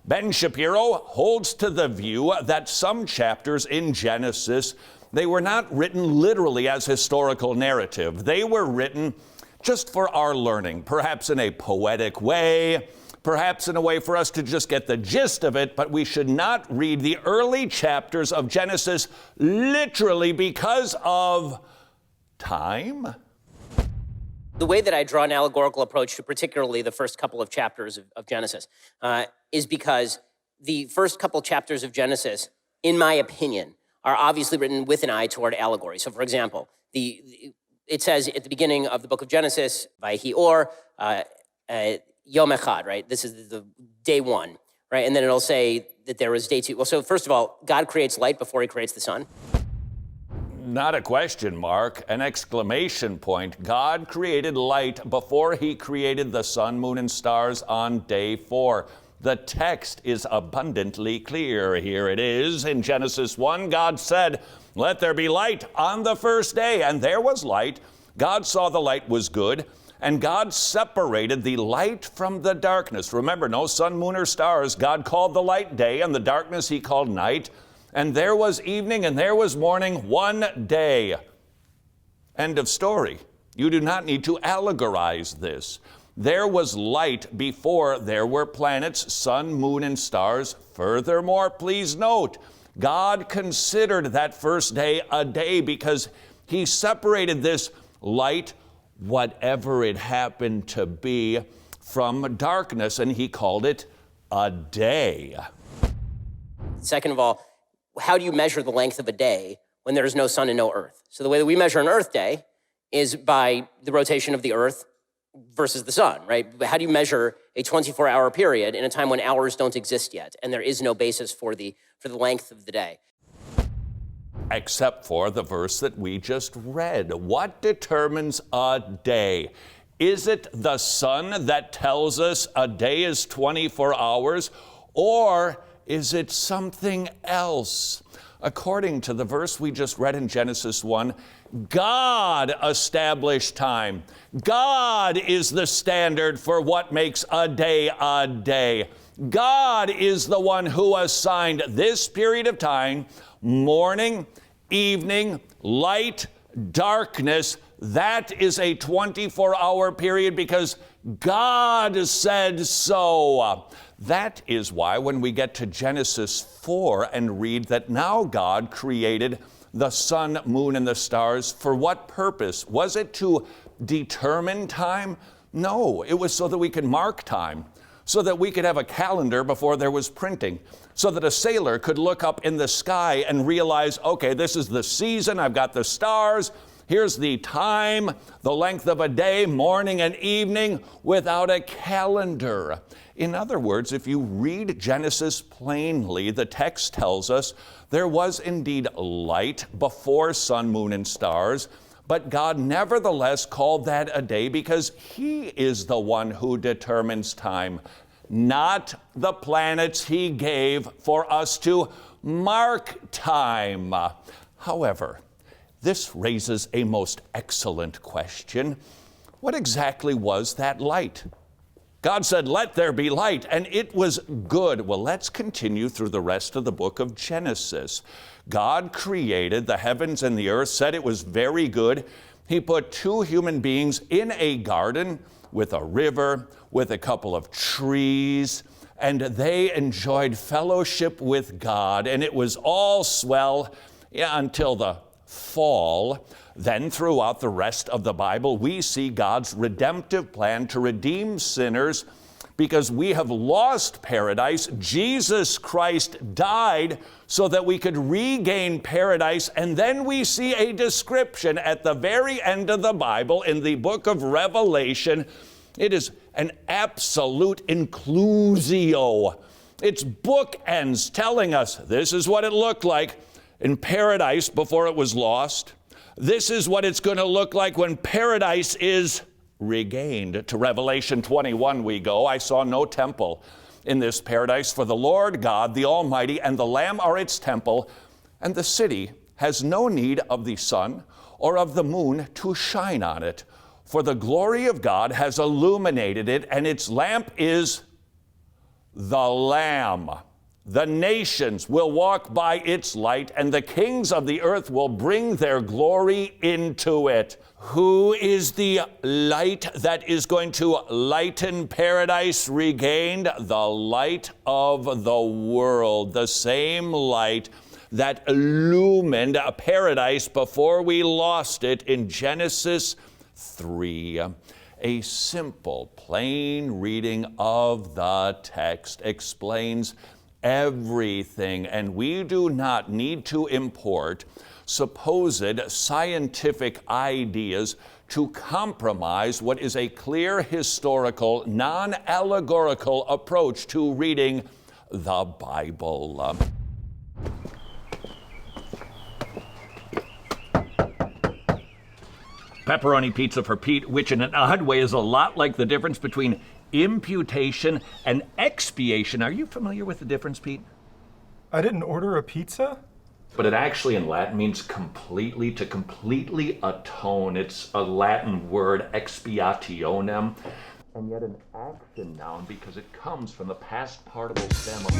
Ben Shapiro holds to the view that some chapters in Genesis, they were not written literally as historical narrative. They were written just for our learning, perhaps in a poetic way, perhaps in a way for us to just get the gist of it, but we should not read the early chapters of Genesis literally because of time. The way that I draw an allegorical approach to particularly the first couple of chapters of Genesis is because the first couple chapters of Genesis, in my opinion, are obviously written with an eye toward allegory. So for example, it says at the beginning of the book of Genesis, Vayhi Or, Yom Echad, right? This is the day one, right? And then it'll say that there was day two. Well, so first of all, God creates light before he creates the sun. Not a question mark, an exclamation point. God created light before he created the sun, moon, and stars on day 4. The text is abundantly clear. Here it is in Genesis 1. God said, "Let there be light on the first day." And there was light. God saw the light was good. And God separated the light from the darkness. Remember, no sun, moon, or stars. God called the light day, and the darkness he called night. And there was evening, and there was morning, one day. End of story. You do not need to allegorize this. There was light before there were planets, sun, moon, and stars. Furthermore, please note, God considered that first day a day because he separated this light, whatever it happened to be, from darkness, and he called it a day. Second of all, how do you measure the length of a day when there is no sun and no earth? So the way that we measure an earth day is by the rotation of the earth versus the sun, right? How do you measure a 24-hour period in a time when hours don't exist yet and there is no basis for the length of the day? Except for the verse that we just read. What determines a day? Is it the sun that tells us a day is 24 hours, or is it something else? According to the verse we just read in Genesis 1, God established time. God is the standard for what makes a day a day. God is the one who assigned this period of time, morning, evening, light, darkness. That is a 24-hour period because God said so. That is why when we get to Genesis 4 and read that now God created the sun, moon, and the stars, for what purpose? Was it to determine time? No, it was so that we could mark time, so that we could have a calendar before there was printing, so that a sailor could look up in the sky and realize, okay, this is the season, I've got the stars, here's the time, the length of a day, morning and evening, without a calendar. In other words, if you read Genesis plainly, the text tells us there was indeed light before sun, moon, and stars, but God nevertheless called that a day because he is the one who determines time, not the planets he gave for us to mark time. However, this raises a most excellent question. What exactly was that light? God said, "Let there be light," and it was good. Well, let's continue through the rest of the book of Genesis. God created the heavens and the earth, said it was very good. He put 2 human beings in a garden with a river, with a couple of trees, and they enjoyed fellowship with God, and it was all swell until the fall. Then throughout the rest of the Bible, we see God's redemptive plan to redeem sinners because we have lost paradise. Jesus Christ died so that we could regain paradise. And then we see a description at the very end of the Bible in the book of Revelation. It is an absolute inclusio. It's bookends telling us this is what it looked like in paradise before it was lost. This is what it's going to look like when paradise is regained. To Revelation 21 we go. I saw no temple in this paradise, for the Lord God, the Almighty, and the Lamb are its temple, and the city has no need of the sun or of the moon to shine on it, for the glory of God has illuminated it, and its lamp is the Lamb. The nations will walk by its light, and the kings of the earth will bring their glory into it. Who is the light that is going to lighten paradise regained? The light of the world, the same light that illumined paradise before we lost it in Genesis 3. A simple, plain reading of the text explains everything, and we do not need to import supposed scientific ideas to compromise what is a clear historical, non-allegorical approach to reading the Bible. Pepperoni pizza for Pete, which in an odd way is a lot like the difference between imputation and expiation. Are you familiar with the difference, Pete? I didn't order a pizza? But it actually in Latin means completely, to completely atone. It's a Latin word, expiationem, and yet an action noun because it comes from the past participle stem of